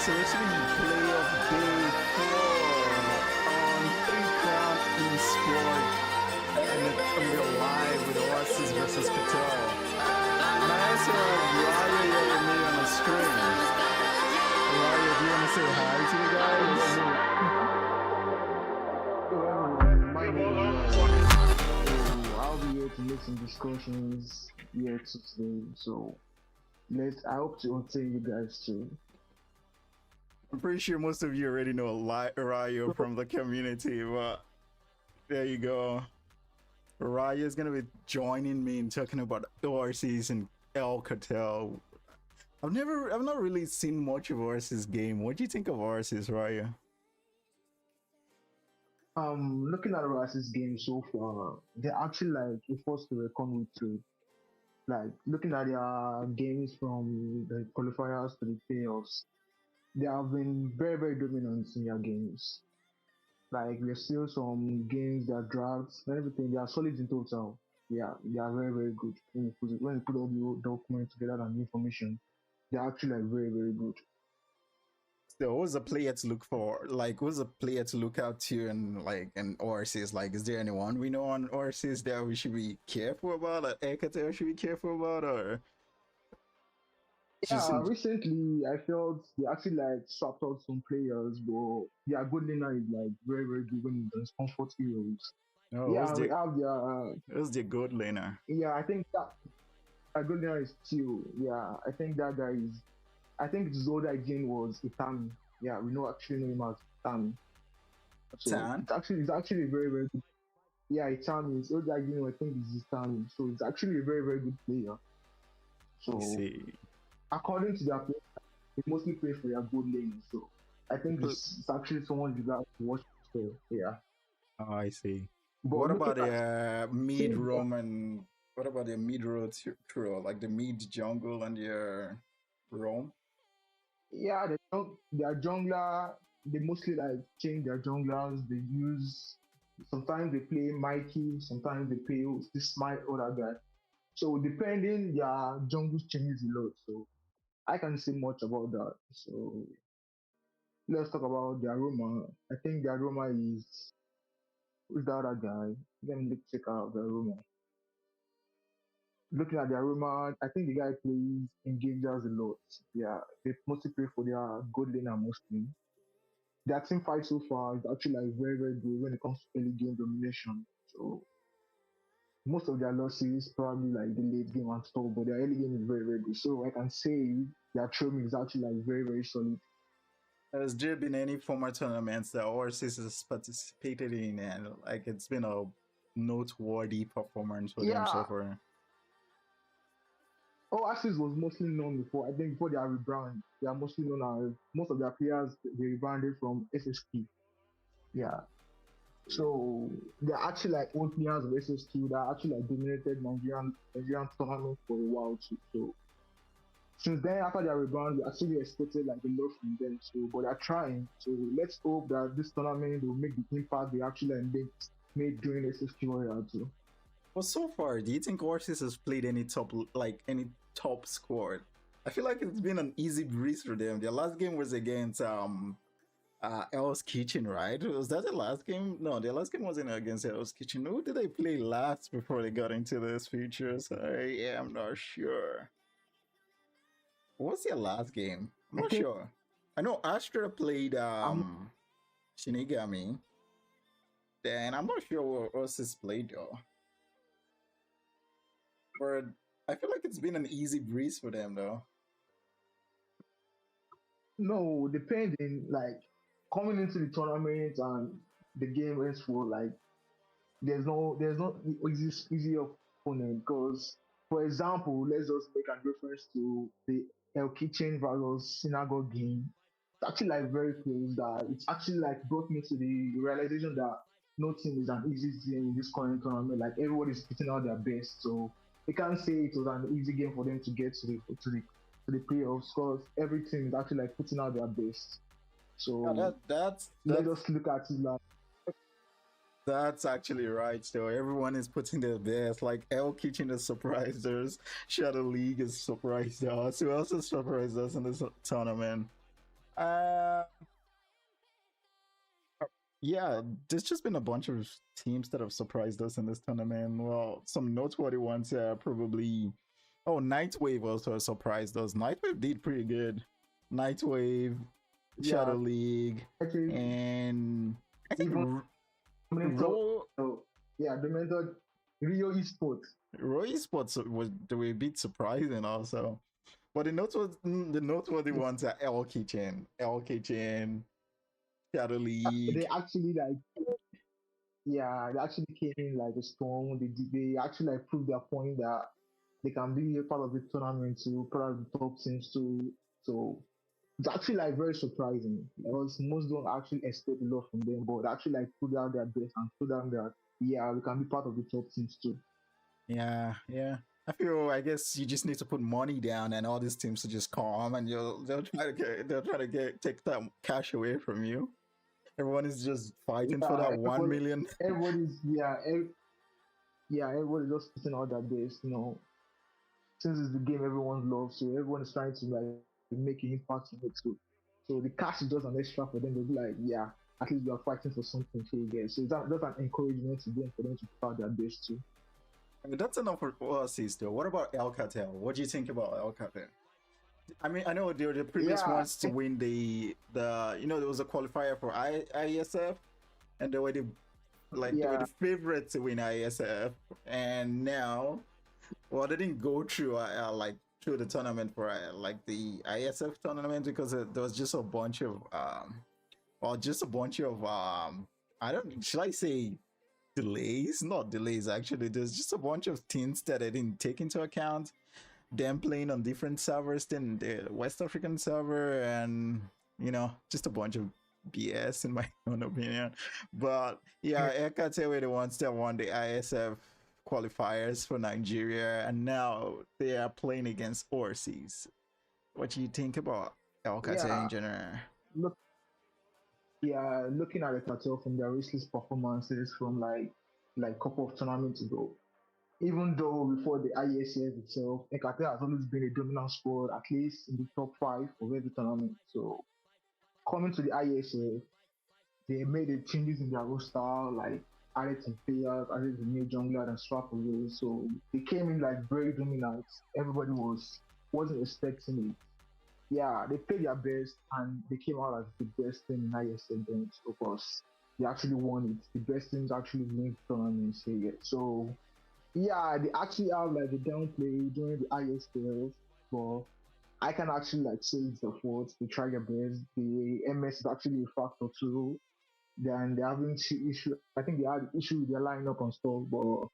So it's been playoff day 4 on 3-crown eSport, and we're live with Oasis versus Cartel. And I also have Raya here with me on the screen. Raya, do you want to say hi to the guys? My name is Raya. I'll be here to make some discussions here today. So I hope to entertain you guys too. I'm pretty sure most of you already know Raya from the community, but there you go. Raya is gonna be joining me in talking about Oasis and Cartel. I've not really seen much of Oasis game. What do you think of Oasis, Raya? Looking at Oasis game so far, they're actually like a force to reckon with too. Like looking at their games from the qualifiers to the playoffs, they have been very, very dominant in their games. Like there's still some games that drafts and everything. They are solid in total. Yeah, they are very, very good. When you put all the documents together and information, they're actually like very, very good. So who's a player to look for? Like who's a player to look out to and Oasis? Like is there anyone we know on Oasis that we should be careful about, or Cartel should be careful about, or yeah, recently I felt they actually like swapped out some players, but their good laner is like very, very good when it does comfort heroes. Oh, yeah, we have who's the good laner? Yeah, I think that a good laner is Teal. Yeah, I think that guy is. I think his old IG was Itami. Yeah, we actually know him as Itami. So it's actually very, very good. Yeah, Itami. His old IG I think is Itami. So it's actually a very, very good player. So according to their play, they mostly play for their good lane. So I think it's actually someone you got to watch for. Yeah. Oh, I see. But what about the mid roam and what about the mid road through, like the mid jungle and your roam? Yeah, their jungler, they mostly like change their junglers. They use, sometimes they play Mikey, sometimes they play this smart other guy. So depending, their jungle changes a lot. So I can't say much about that. So let's talk about their Roma. I think their Roma who's the other guy? Let me check out their Roma. Looking at their Roma, I think the guy plays engagers a lot. Yeah, they mostly play for their good laner mostly. Their team fight so far is actually like very, very good when it comes to early game domination. So most of their losses probably like the late game and stuff, but their early game is very, very good. So I can say their training is actually like very, very solid. Has there been any former tournaments that Oasis has participated in and like it's been a noteworthy performance for them so far? Oasis was mostly known before. I think before they are rebranded, they are mostly known as most of their players they rebranded from SSQ. Yeah. So they're actually like old players of SSQ that actually like dominated Nigerian tournament for a while too. So since then, after their rebrand, we actually expected like a lot from them. So but they're trying. So let's hope that this tournament will make the impact they actually make made during SSG Warrior too. Well, so far, do you think Oasis has played any top squad? I feel like it's been an easy breeze for them. Their last game was against Hell's Kitchen, right? Was that the last game? No, their last game wasn't against Hell's Kitchen. Who did they play last before they got into this features? I am not sure. What was their last game? I'm not sure. I know Astra played Shinigami. Then I'm not sure what Oasis played though. But I feel like it's been an easy breeze for them though. No, depending, like coming into the tournament and the game ends for like there's no easy opponent, because for example, let's just make a reference to the El Kitchen versus Synagogue game. It's actually like very close. That it's actually like brought me to the realization that no team is an easy team in this current tournament. Like everybody's putting out their best, so they can't say it was an easy game for them to get to the playoffs, because every team is actually like putting out their best. So yeah, let's just look at it like. That's actually right. So everyone is putting their best. Like El Kitchen has surprised us. Shadow League has surprised us. Who else has surprised us in this tournament? Yeah, there's just been a bunch of teams that have surprised us in this tournament. Well, some noteworthy ones are probably. Oh, Nightwave also surprised us. Nightwave did pretty good. Nightwave, Shadow League, and I think The mentor Rio Esports. Rio Esports were a bit surprising also. But the noteworthy ones are El Kitchen, Shadow League. They actually they actually came in like a storm. They actually like proved their point that they can be a part of the tournament too, part of the top teams too. So it's actually like very surprising, because most don't actually expect a lot from them, but actually like put out their best and put down that we can be part of the top teams too. Yeah. I guess you just need to put money down, and all these teams will just come, and they'll try to take that cash away from you. Everyone is just fighting for that 1 million. Everybody's everybody's just putting out their best, since it's the game everyone loves, so everyone is trying to like make an impact on it too. So the cash is just an extra for them. They'll be like, at least you are fighting for something for you guys. So that's an encouragement to them, for them to put out their best too. I mean, that's enough for Oasis though. What about El Cartel? What do you think about El Cartel? I mean, I know they were the previous ones to win the there was a qualifier for IESF, and they were the favorites to win IESF, and now, well, they didn't go through through the tournament for the IESF tournament, because there was just a bunch of should I say delays? Not delays, actually. There's just a bunch of things that I didn't take into account. Them playing on different servers than the West African server, and just a bunch of BS in my own opinion. But Cartel were the ones that won the ISF qualifiers for Nigeria, and now they are playing against Oasis. What do you think about Cartel in general? Looking at the Cartel from their recent performances from like couple of tournaments ago, even though before the IESF itself, Cartel has always been a dominant squad, at least in the top 5 of every tournament. So coming to the IESF, they made the changes in their roster, like added some players, added the new jungler and swap away. So they came in like very dominant. Everybody wasn't expecting it. Yeah, they played their best and they came out as the best team in ISL games. Of course, they actually won it. The best teams actually win tournaments here. So they actually have like the downplay during the ISL, but I can actually like say it's their fault. They try their best. The MS is actually a factor too. Then they're having issue. I think they had issue with their lineup and stuff, but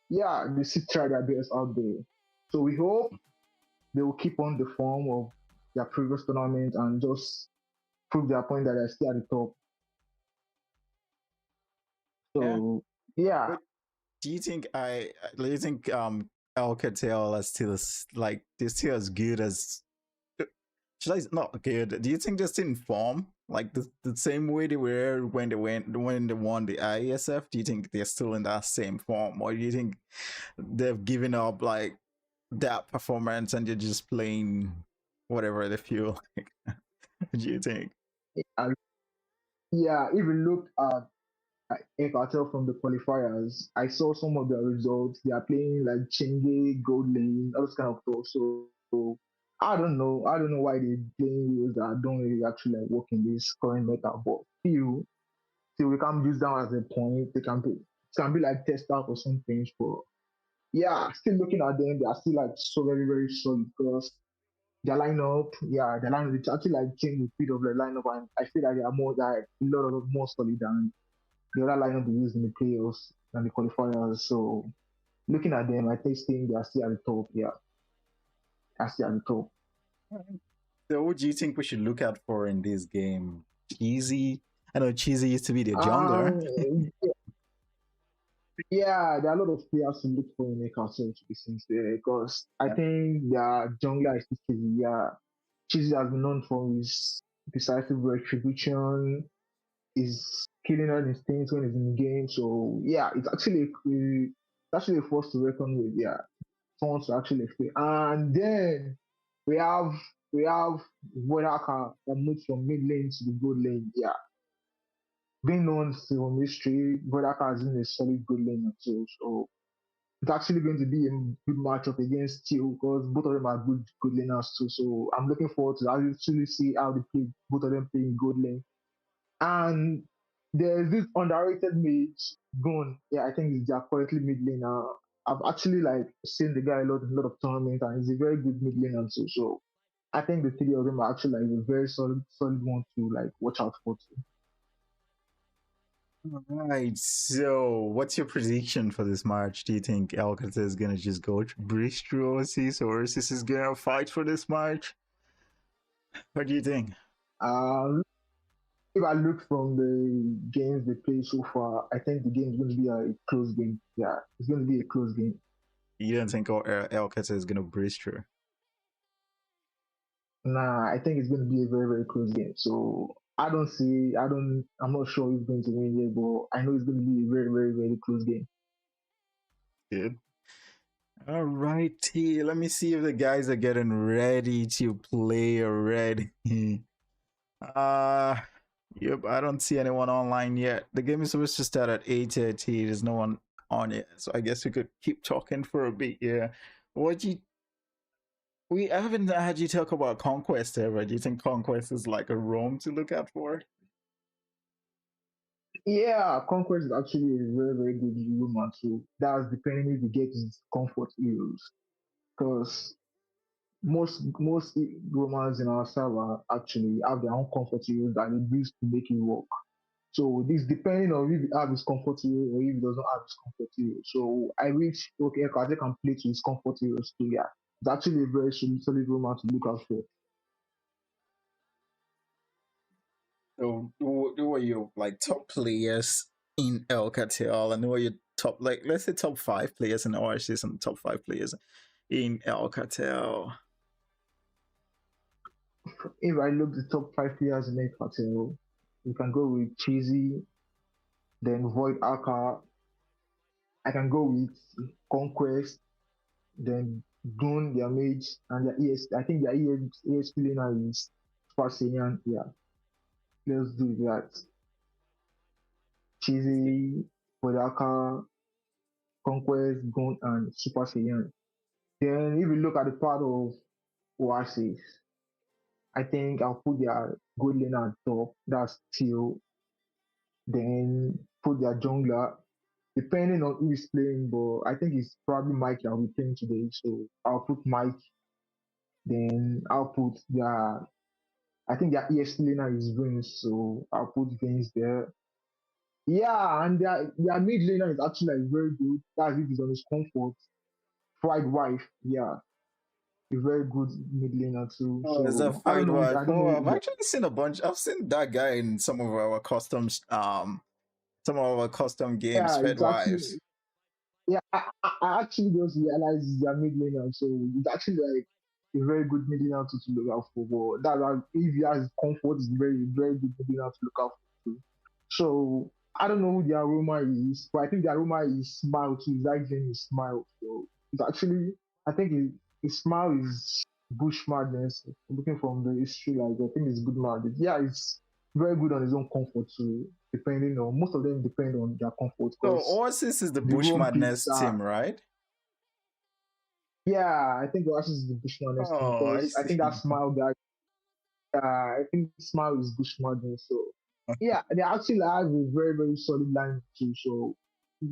they still try their best out there. So we hope they will keep on the form of their previous tournament and just prove their point that they're still at the top. So do you think El Cartel are still they're still as good as? Do should I not good? Do you think they're still in form? Like the same way they were when they won the IESF? Do you think they're still in that same form, or do you think they've given up like that performance and they're just playing whatever they feel like? What do you think? And yeah, if you look at Cartel from the qualifiers, I saw some of their results. They are playing like Chenge, Gold Lane, all those kind of stuff. So I don't know. I don't know why they're playing heroes that don't really actually like work in this current meta. But still we can't use that as a point. They can be like test out or something. But yeah, still looking at them, they are still like so very, very solid because their lineup, it's actually like changed the speed of the lineup, and I feel like they are more like a lot of more solid than the other lineup they used in the playoffs and the qualifiers. So looking at them, I think they are still at the top. Yeah, are still at the top. So what do you think we should look out for in this game? Cheesy? I know Cheesy used to be the jungler. Yeah, there are a lot of players to look for in the Cartel, to be sincere, because I think their jungler is Cheesy. Yeah, Cheesy has been known for his decisive retribution, is killing all his things when he's in the game. So yeah, it's actually a force to reckon with. Yeah, someone to actually play. And then we have we have Vodaka that moves from mid lane to the good lane. Yeah, being known from history, Vodaka is in a solid good lane too. So it's actually going to be a good matchup against Steel because both of them are good laners too. So I'm looking forward to actually see how they play, both of them playing good lane. And there's this underrated mage, Gun. Yeah, I think he's currently mid laner. I've actually like seen the guy a lot of tournaments, and he's a very good mid laner too. So I think the three of them are actually like a very solid one to like watch out for too. All right. So, what's your prediction for this match? Do you think Alcata is gonna just breeze through Oasis, or Oasis is gonna fight for this match? What do you think? If I look from the games they play so far, I think the game is going to be a close game. Yeah, it's going to be a close game. You don't think Alcata is gonna breeze through? Nah, I think it's going to be a very, very close game. So I'm not sure who's going to win here, but I know it's going to be a very, very, very close game. Good. All righty. Let me see if the guys are getting ready to play already. Yep, I don't see anyone online yet. The game is supposed to start at 8:30. There's no one on it. So I guess we could keep talking for a bit. Yeah. I haven't had you talk about Conquest ever. Do you think Conquest is like a roam to look out for? Yeah, Conquest is actually a very, very good human too. That's depending if you get his comfort heroes. Because most romans in our server actually have their own comfort heroes that they use to make it work. So this depending on if he have his comfort hero or if he doesn't have his comfort hero. So I wish Kaze can play to his comfort heroes too. Yeah, it's actually a very solid roman to look out for. So who are your like top players in El Cartel, and who are your top, like, let's say top 5 players in Oasis and top 5 players in El Cartel? If I look the top 5 players in El Cartel, you can go with Cheesy, then Void Aka. I can go with Conquest, then Gun, their mage, and their ES. I think their ESP laner is Sparsian. Yeah, let's do that. Cheesy, Vodaka, Conquest, Gun, and Super Saiyan. Then if you look at the part of Oasis, I think I'll put their good laner at top. That's Teal. Then put their jungler, depending on who is playing, but I think it's probably Mike that will be playing today. So I'll put Mike. Then I'll put I think their ESP laner is Vince, so I'll put Vince there. Yeah, and their mid laner is actually like very good. That's if he's on his comfort. Fried Wife, yeah, a very good mid laner too. Oh, is that So I don't Fight know. Wife? I don't Oh, know. I've actually seen a bunch. I've seen that guy in some of our customs, some of our custom games, Yeah, Fed it's actually Wives. yeah. I actually just realized he's a mid laner, so it's actually like a very good middle out to look out for. But that if he has comfort, is very very good middle out to look out for too. So I don't know who the aroma is, but I think the aroma is Smile too. His name is Smile. So it's actually I think his Smile is Bush Madness. Looking from the history, like I think it's good madness. Yeah, it's very good on his own comfort too. Depending on most of them depend on their comfort. So Because Oasis is the the Bush Rome Madness picks are team, right? yeah, I think Oasis is the Bush Madness team Oh, I because I think that see. Smile guy. I think Smile is Bush Madness. So yeah, they actually have a very very solid line too. So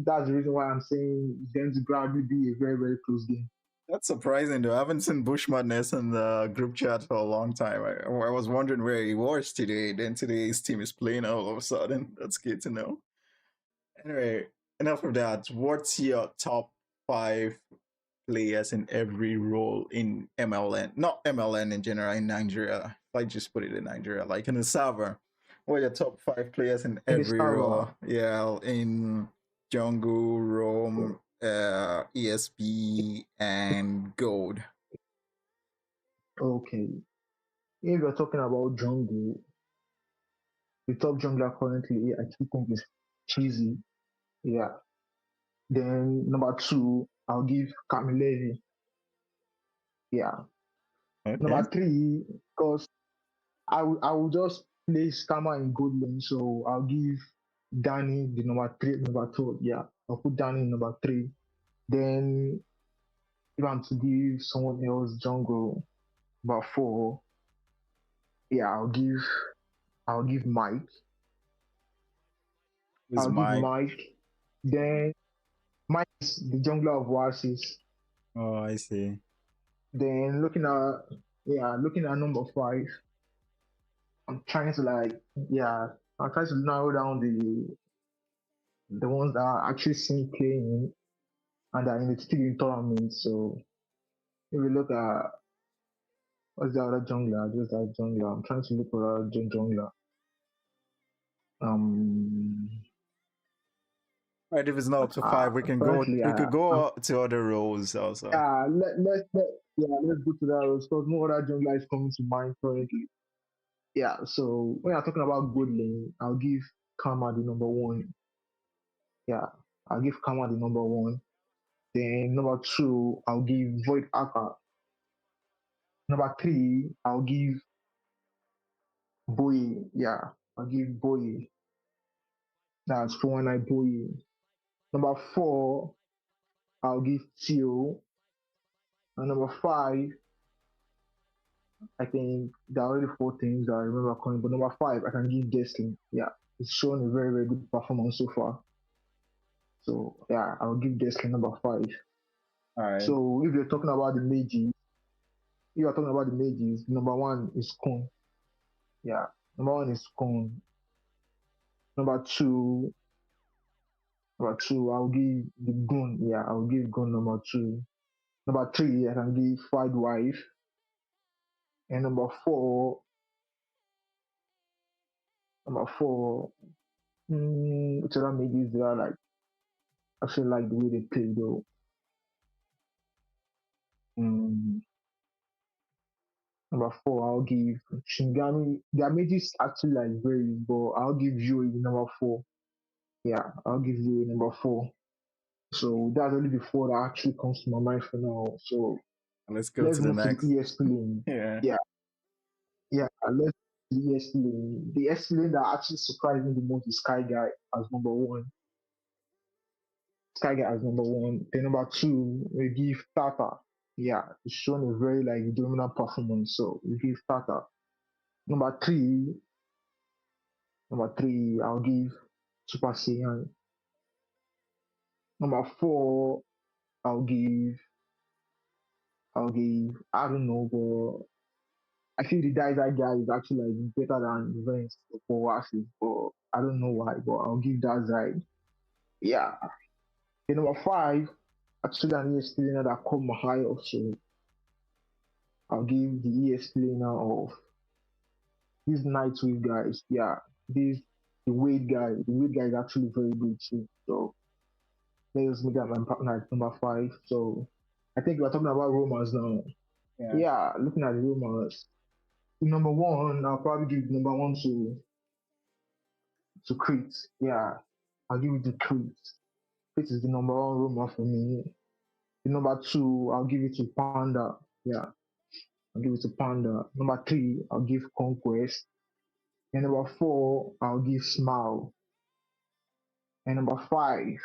that's the reason why I'm saying it's going to probably be a very very close game. That's surprising though. I haven't seen Bush Madness in the group chat for a long time. I was wondering where he was today. Then today his team is playing all of a sudden. That's good to know. Anyway, enough of that. What's your top 5 players in every role in MLN? Not MLN in general, in Nigeria. If I just put it in Nigeria, like in the server. What are your top 5 players in In the every role? server, Yeah, in jungle, roam, ESP, and gold. okay. If you're talking about jungle, the top jungler currently I still think is Cheesy. Yeah. Then number two, I'll give Camilleri. Yeah. Okay. Number three, because I will just place Kama in gold lane, so I'll give Danny the number two. Yeah, I'll put Danny in number three. Then if I'm to give someone else jungle number four, yeah, I'll give Mike. Who's I'll give Mike? Mike. Then Mike is the jungler of Oasis. Oh, I see. Then looking at number five, I'm trying to I'm trying to narrow down the ones that are actually seen playing and are in the still in tournament. So if we look at what's the other jungler, just that jungler. I'm trying to look for a jungler. Um, Right, if it's not up to 5, we can go. currently, We could go to other roles also. let's go to that because no other jungler is coming to mind currently. Yeah, so when I'm talking about good lane, I'll give Karma the number one. Yeah, I'll give Karma the number one. Then number two, I'll give Void Akka. Number three, I'll give Boy. Yeah, I'll give Boy. That's 419 Boy. Number four, I'll give Tio. And number five, I think there are already four things that I remember calling, but number five, I can give Destiny. Yeah, it's shown a very, very good performance so far. So yeah, I'll give Destiny number five. All right. So if you're talking about the mages, number one is Kun. Yeah, number one is Kun. Number two, I'll give the Gun. Yeah, I'll give Gun number two. Number three, I can give Fight Wife. And number four, which other mages they are like, I feel like the way they play though. Number four, I'll give Shinigami. Their mages actually like very, but I'll give Yui number four. Yeah, I'll give Yui number four. So that's only the four that actually comes to my mind for now. So Let's go let's to the move to next. the ESP lane. Yeah. Let's do the ESP lane. The ESP lane that actually surprised me the most is Sky Guy as number one. Then number two, we give Tata. Yeah, it's shown a very like dominant performance. So we give Tata. Number three, I'll give Super Saiyan. Number four, I'll give I don't know, but I feel the guy is actually like better than Vince for Oasis, but I don't know why, but I'll give that guy. Yeah. Then number five, actually an ES trainer that come high also. I'll give the ES trainer of these Nightwave guys. Yeah. The Wade guy. The Wade guy is actually very good too. So let's make that my partner at number five. So I think we're talking about romance now. Yeah. Yeah, looking at the rumors, number one, I'll probably give number one to Crete. Yeah, I'll give it to Crete. Crete is the number one rumor for me. The number two, I'll give it to Panda. Yeah, I'll give it to Panda. Number three, I'll give Conquest. And number four, I'll give Smile. And number five,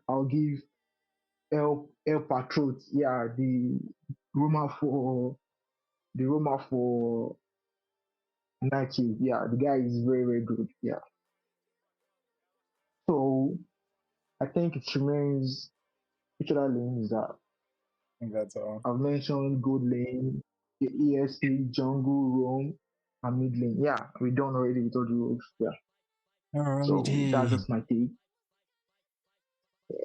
I'll give El Patrot. Yeah, rumor for the rumor for Nike. Yeah, the guy is very, very good. Yeah. So I think it remains which other lanes that I think that's all. I've mentioned good lane, the ESP, jungle, roam, and mid lane. Yeah, we done already with all the rules. Yeah. So that's Alrighty. just my take.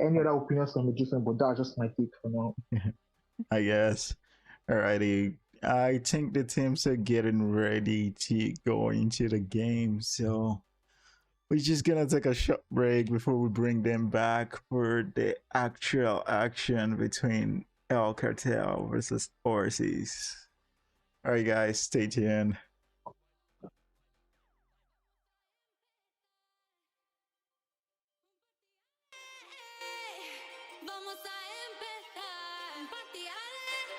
Any other opinions can be different, but that's just my take for now. I guess. Alrighty. I think the teams are getting ready to go into the game, so we're just gonna take a short break before we bring them back for the actual action between El Cartel versus Oasis. Alright guys, stay tuned. Vamos a empezar. Party,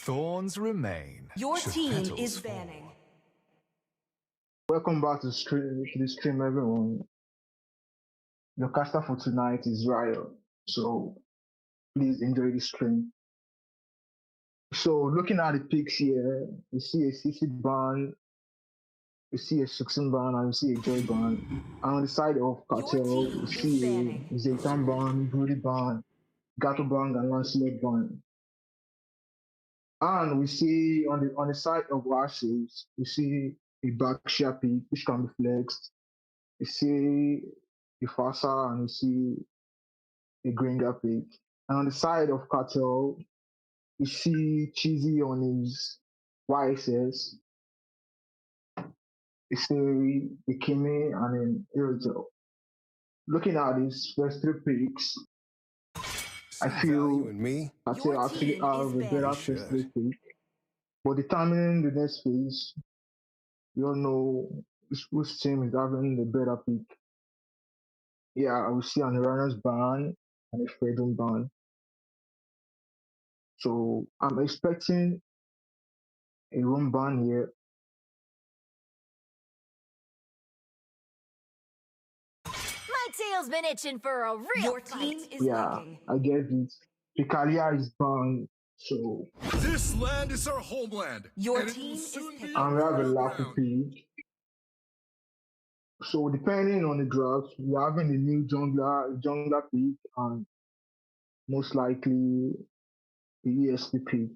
Thorns remain. Your should team petals is fall. banning. Welcome back to the stream, everyone. The caster for tonight is Riot, so please enjoy the stream. So looking at the picks here, you see a CC ban, you see a Suxin ban, and you see a Joy ban. And on the side of Cartel, team you is see banning. a Zaytan ban, Brody ban, Gato ban, and Lancelot ban. And we see on the side of Oasis, we see a Berkshire pick which can be flexed. We see a Fasa and we see a Gringer pick. And on the side of Cartel, we see Cheesy on his YSS. We see Ikeme and then Aerosol. Looking at these first three picks, I See value feel in me? Cartel Your actually team have is a better They banned. first three should. pick. But determining the next phase, we all know which team is having the better pick. Yeah, I will see an Uranus ban and a Freedom ban. So I'm expecting a room ban here. My tail's been itching for a real Your fight. team is Yeah, lagging. I get it. Picalia is banned, so This land is our homeland. Your and it will team is soon be picking. and we have a our Lapu ground. pick. So depending on the draft, we're having a new jungler pick, and most likely the ESP pick.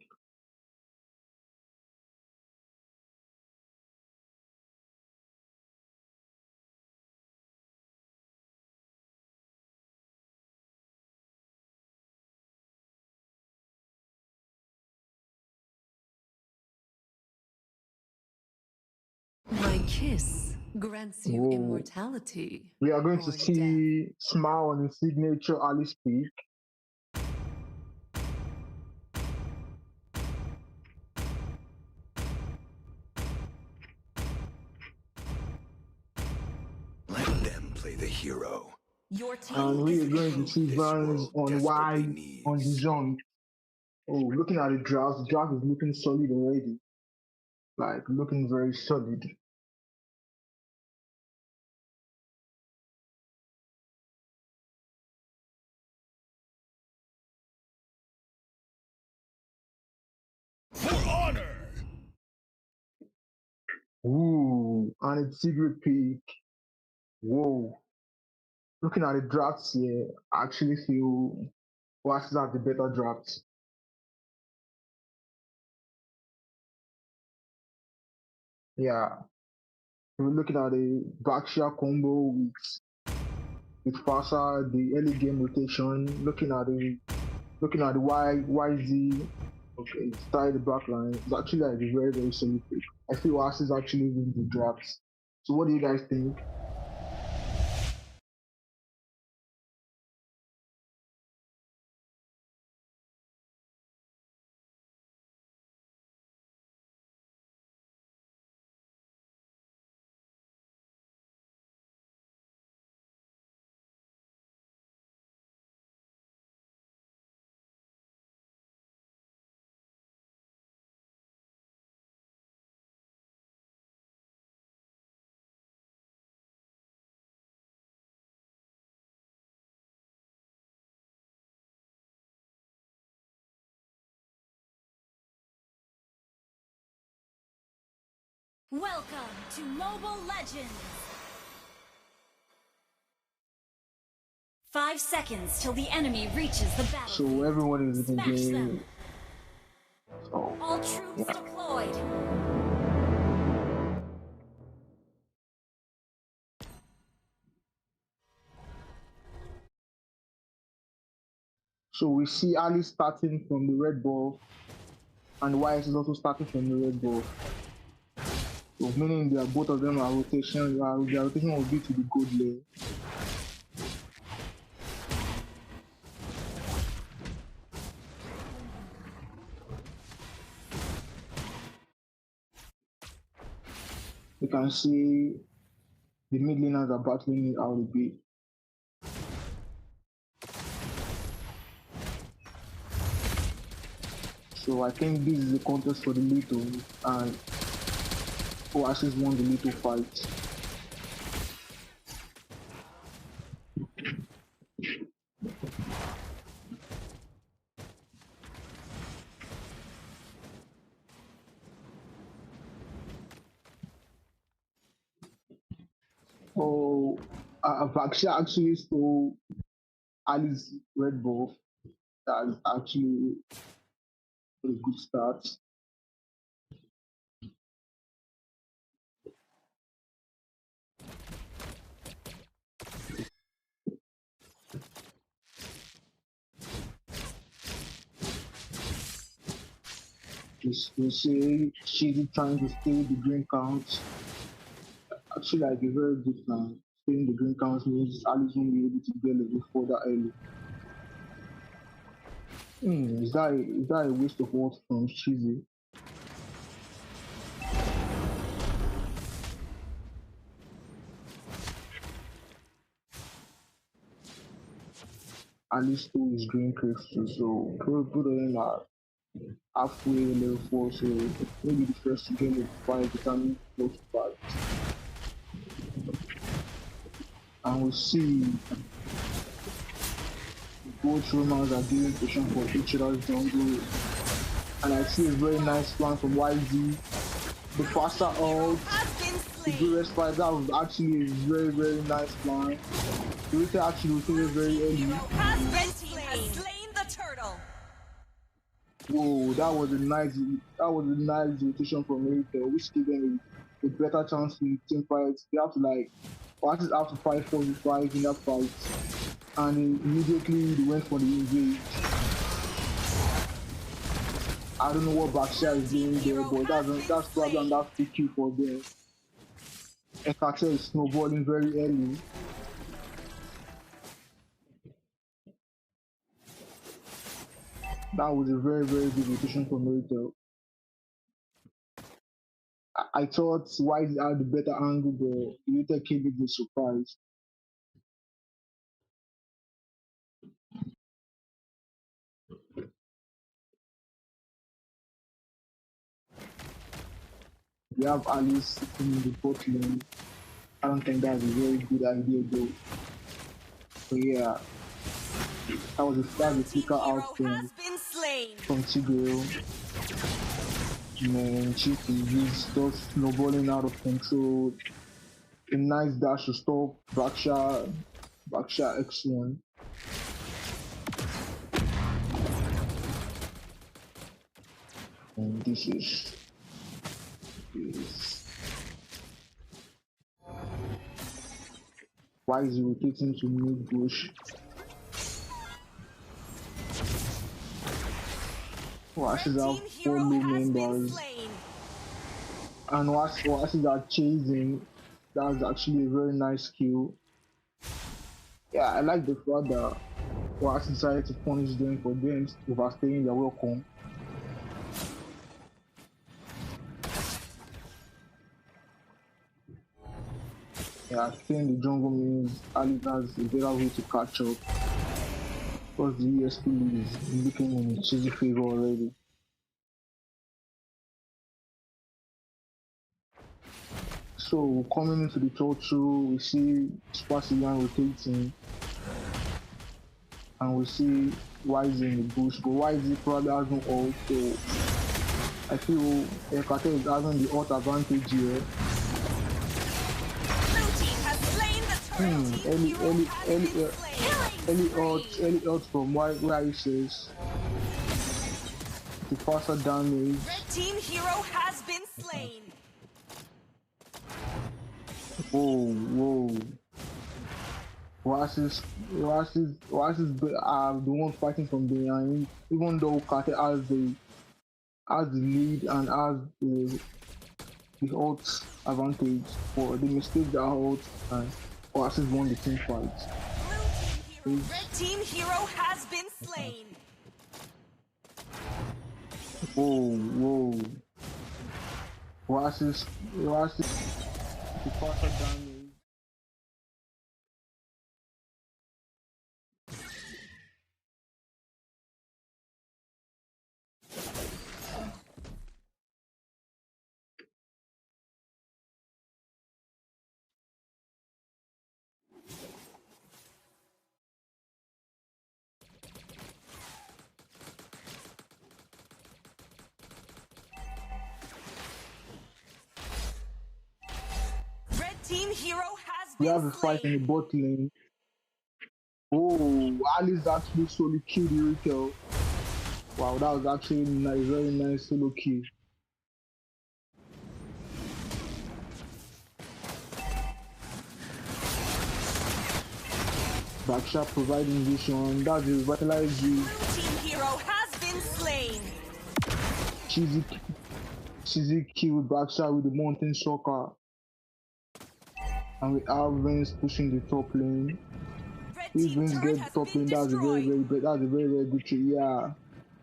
My kiss grants you Whoa. immortality. We are going to or death. see Smile on his signature Alice pick. Let them play the hero. Your team And we is are going to picking. see This Vans world on desperately Y on needs. Dijon. Oh, looking at the draft is looking solid already. Like looking very solid. For honor! Ooh, and it's secret pick. Whoa. Looking at the drafts here, I actually feel Oasis have the better drafts. Yeah. We're looking at the backshot combo with Fasa, the early game rotation, looking at the YZ, okay, style the back line. It's actually like a very, very solid pick. I feel Oasis actually win the drafts. So what do you guys think? Welcome to Mobile Legends. 5 seconds till the enemy reaches the battle. So everyone is in the Smash game. them. So All troops yeah. deployed. So we see Ali starting from the red ball, and Wise is also starting from the red ball. So meaning that both of them are rotation. Their rotation will be to the gold lane. You can see the mid laners are battling it out a bit. So I think this is a contest for the Lito, and Oasis won the Lito fight. Oh, Vaxia actually stole Ali's red bull. That's actually a good start. They say she's trying to stay the green count. Actually, like a very good plan. Staying the green count means Alice won't be able to get level 4 that early. Is that a waste of words from Cheesy? Alice stole his green crystal, so put of them are halfway level 4, so maybe the first to get level 5 determines close to 5. And we'll see both Romans are giving position for each other's jungle. And I see a very nice plan from YZ. The faster ult, the good respite, that was actually a very, very nice plan. The Rita actually was very early. Red team has slain the turtle. Whoa, that was a nice rotation from Rita, which gave them a better chance in team fights. They have to Oasis have to fight 4v5 in that fight. And immediately they went for the engage. I don't know what Baksha is doing there, but that's probably another free kill for them. And Cartel is snowballing very early. That was a very, very good rotation from Meritel. I thought Wise had the better angle, but Meritel came with a surprise. We have Alice sitting in the bot lane. I don't think that's a very good idea though. But yeah, that was a flicker out from Tigreal. Man, Chief is just snowballing out of control. A nice dash to stop Baksha X1. And this is why is he rotating to mid bush? Oasis have 4 low members, and Oasis are chasing. That's actually a very nice kill. Yeah, I like the fact that Oasis decided to punish them for them overstaying their welcome. Yeah, I think the jungle means Ali has a better way to catch up. Because the ESP lead is looking in Cheesy favor already. So coming into the turtle, we see Sparsian rotating. And we see Wise in the bush, but Wise probably has no ult, so I feel Cartel is having the ult advantage here. Early ult from Oasis. The faster damage. Red team hero has been slain. Whoa. Oasis are the one fighting from behind, even though Cartel has the lead and has the ult advantage. For the mistake that ult and Oasis won the team fight. Red team hero has been slain. Whoa. Oasis the faster damage. Team hero has We been have a fight in the bot lane. Oh, Alice actually solely killed the Retail. Wow, that was actually nice, very nice solo kill. Backshot providing vision. That's the revitalized you. Blue team hero has been slain. Cheesy kill with Backshot with the mountain soccer. And we have Vince pushing the top lane. Red If team Vince turret gets has top been lane, that's a very, destroyed. very good trade. Yeah.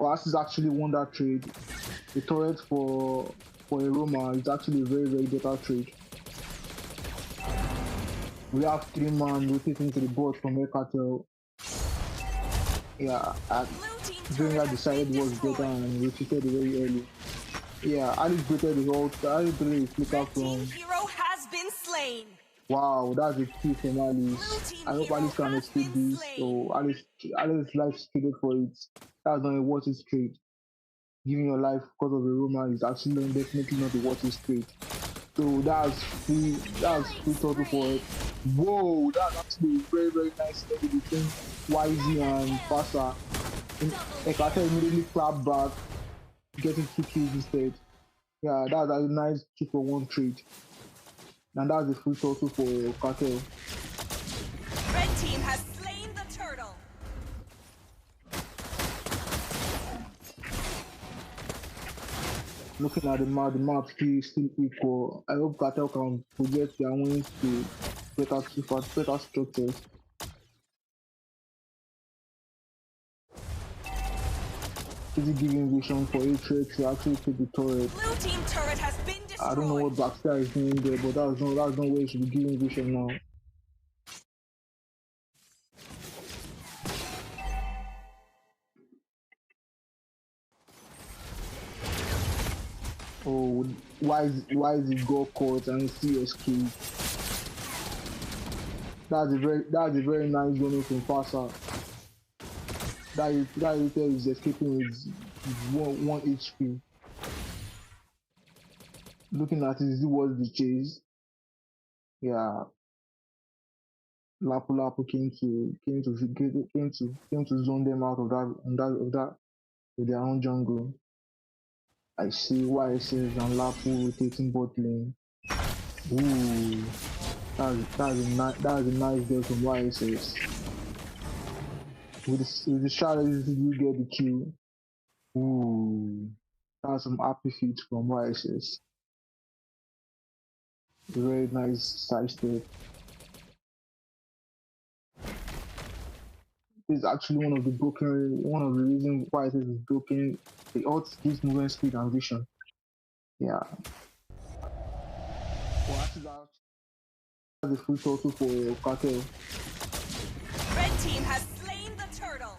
Oasis actually won that trade. The turret for Aroma is actually a very better trade. We have 3 man rotating to the board from Cartel. Yeah, Zenga decided was better and retreated very early. Yeah, Alice baited the ult. Alice baited the flicker Red team from. hero has been slain. Wow, that's a kill from Blue Alice. team I hope hero Alice can has escape been this. slain. So Alice life traded for it. That's not a worth it trade. Giving your life because of a Roma is actually definitely not a worth it trade. So that's free total for it. Whoa, that's actually a very nice level between YZ and Fasa. Cartel immediately clapped back, getting 2 kills instead. Yeah, that's a nice 2-for-1 trade. And that's the free total for Cartel. Red team has slain the turtle. Looking at the map still equal. I hope Cartel can project their wins to better structures. Is it giving vision for Atrix to actually take the turret? Blue team turret has been destroyed. I don't know what Baxter is doing there, but that's no way he should be giving vision now. Oh, why is it go court and CSK? That's a very nice running from Fasa. That is escaping with 1 HP. Looking at it, was the chase. Yeah. Lapu came to zone them out of that with their own jungle. I see YSS and Lapu rotating bot lane. Ooh, that's a nice deal from YSS. With the shadows, you get the kill. Ooh, that's some happy feet from YSS. Very nice side step. It's actually one of the reasons why it is broken. The ult gives movement speed and vision. Yeah. That's the full total for Cartel. Red team has slain the turtle.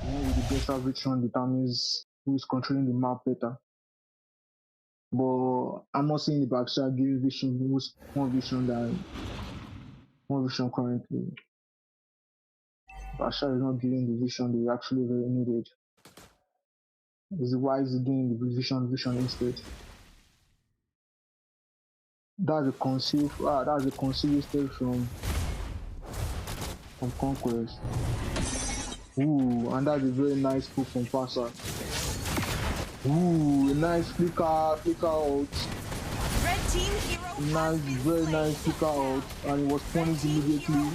With the better vision determines who is controlling the map better. But I'm not seeing the backshot giving vision more vision currently. Backshot is not giving the vision they actually very needed. Is why is he doing the vision instead? That's a concealed step from Conquest. Ooh, and that's a very nice pull from Pasa. Ooh, nice flicker out. Red team hero Very nice flicker out, and it was punished immediately.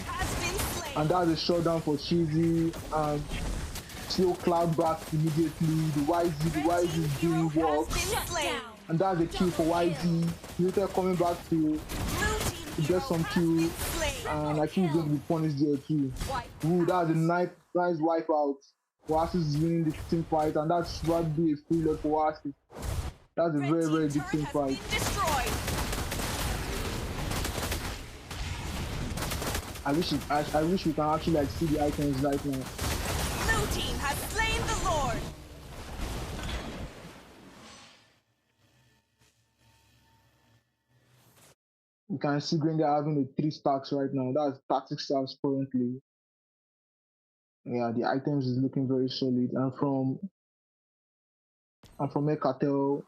And that's a shutdown for Cheesy, and still cloud back immediately. The YZ is doing work. And that's a kill for YZ. Later coming back to get some kill, and I think he's going to be punished there too. Ooh, that's a nice wipe out. Oasis is winning the team fight, and that's what be a free load for Oasis. That's a very big team fight. I wish we can actually see the items right now. Blue team has slain the Lord. You can see Green they're having the 3 stacks right now. That's tactic stacks currently. Yeah, the items is looking very solid. And from a Cartel,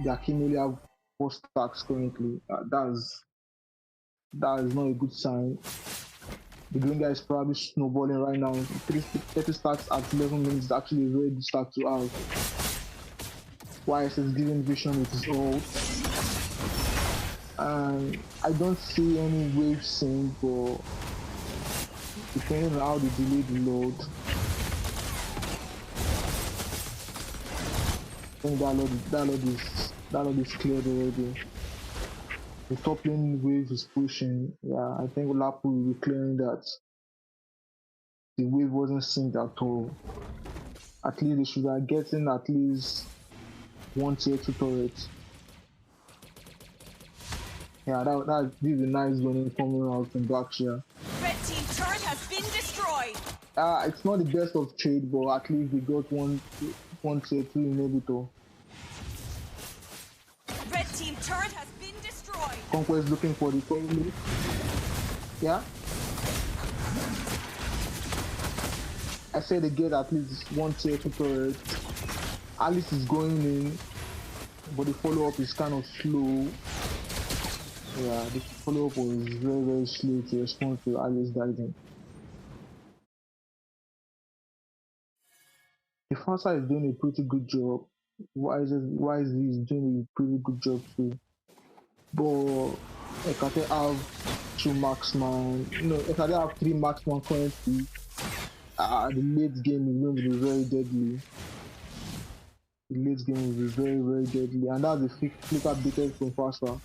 they accumulate have 4 stacks currently. That is not a good sign. The green guy is probably snowballing right now. 30 stacks at 11 minutes is actually a very good start to have. YSS giving vision with his ult. And I don't see any wave sync, but depending on how they delay the load, I think that load is cleared already. The top lane wave is pushing. Yeah, I think Lapu will be clearing that. The wave wasn't synced at all. At least they should have getting at least one tier 2 turret. Yeah, this is a nice running coming out from Blackshire. Red team turret has been destroyed. It's not the best of trade, but at least they got one tier 2 inhibitor. Red team turret has been destroyed. Conquest looking for the family. Yeah. I said they get at least one tier 2 turret. Alice is going in, but the follow-up is kind of slow. Yeah, the follow-up was very, very slow to respond to Alice diving. The Fasa is doing a pretty good job. Wisely is doing a pretty good job too. But Ekate have 2 marksman. Ekate have 3 marksman currently. The late game is going to be very deadly. The late game will be very, very deadly. And that's the flick updated from Fasa.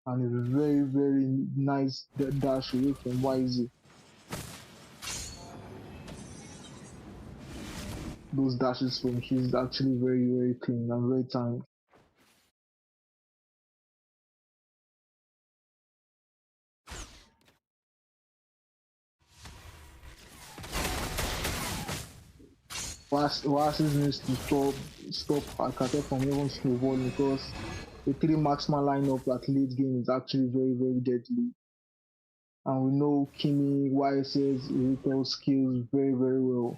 And a very, very nice dash away from YZ. Those dashes from him is actually very, very clean and very timed. Oasis needs to stop Cartel from even snowballing, because the 3 marksman lineup at late game is actually very, very deadly. And we know Kimi, YSS, retail skills very, very well.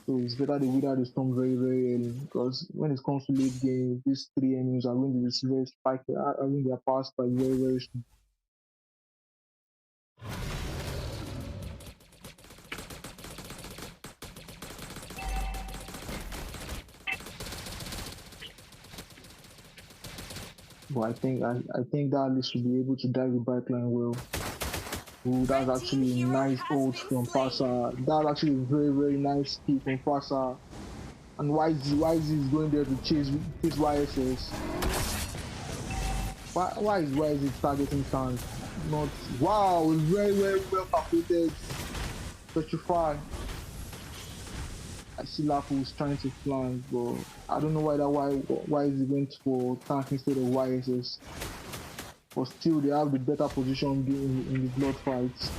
So it's better they wither the storm very, very early, because when it comes to late game, these 3 enemies are going to be very spiky, having their power spike very, very soon. But I think that Ali should be able to dive the backline well. Ooh, that's actually a nice ult from Fasa. That's actually a very, very nice skill from Fasa. And YZ is going there to chase YSS. Why is YZ targeting tank? Not wow, very, very well calculated. Petrify. I see Lapu is trying to flank, but I don't know why is he went for tank instead of YSS. But still, they have the better position in the blood fights.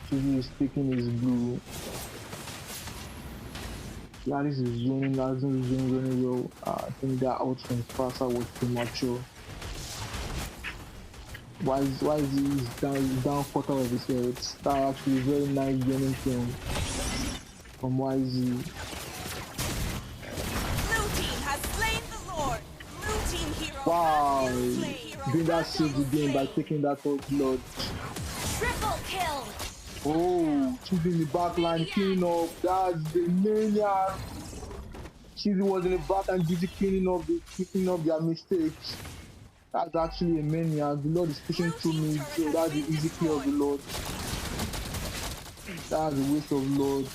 Chizi is taking his blue. Gladys is zoning, Lazarus is doing very well. I think that out from Fasa was premature. Why is he down quarter of his head? That actually very nice zoning from YZ. Blue team has slain the Lord. Blue team hero. Wow! Has been slain. Brinda saved the game by taking that first blood. Triple kill. Oh, she's in the back line, cleaning up. That's the maniac. She was in the back and busy cleaning up their mistakes. That's actually a maniac. The Lord is pushing through me, so that's the easy kill of the Lord. That's a waste of Lord.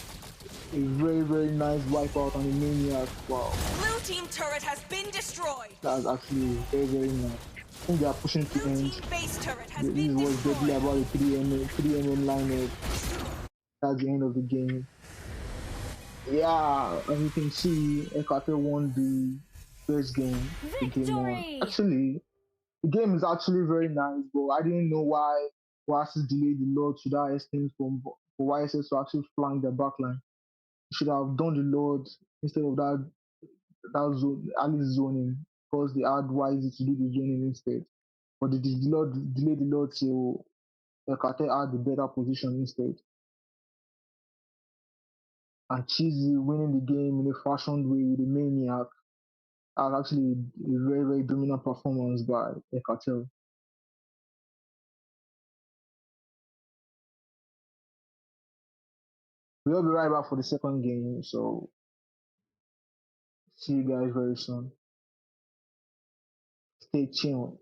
A very, very nice wipeout on the maniac. Wow. Blue team turret has been destroyed. That's actually very, very nice. I think they are pushing to Blue end. team base turret has This been was deadly destroyed. about the 3mm lineup. That's the end of the game. Yeah, as you can see, Cartel won the first game. The game won. Victory! Actually, the game is actually very nice, but I didn't know why Oasis delayed the load to that extent for YSS to actually flank their backline. Should have done the load instead of that zone, Alice zoning, because they had YZ to do the zoning instead. But they delayed the load till Cartel had the better position instead. And Cheesy winning the game in a fashioned way with a maniac. That's actually a very, very dominant performance by Cartel. We'll be right back for the second game. So see you guys very soon. Stay tuned.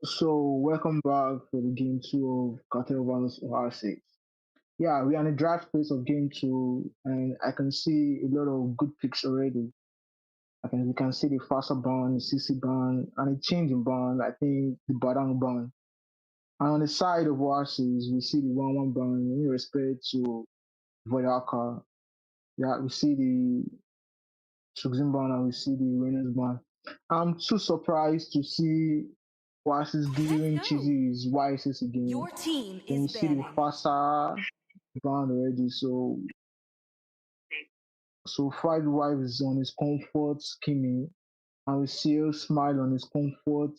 So welcome back for the game two of Cartel vs Oasis. Yeah, we are in the draft phase of game two, and I can see a lot of good picks already. We can see the faster band, the CC band, and a change in band. I think the Badang band. And on the side of Oasis, we see the 1-1 band in respect to Voyaka. Yeah, we see the Sugzin band and we see the Winners band. I'm too surprised to see Oasis giving Let's go. Cheesy his YSS again. Your team Then is we see the banning. faster band already. So Fried Wife is on his comfort scheming, and we see a smile on his comfort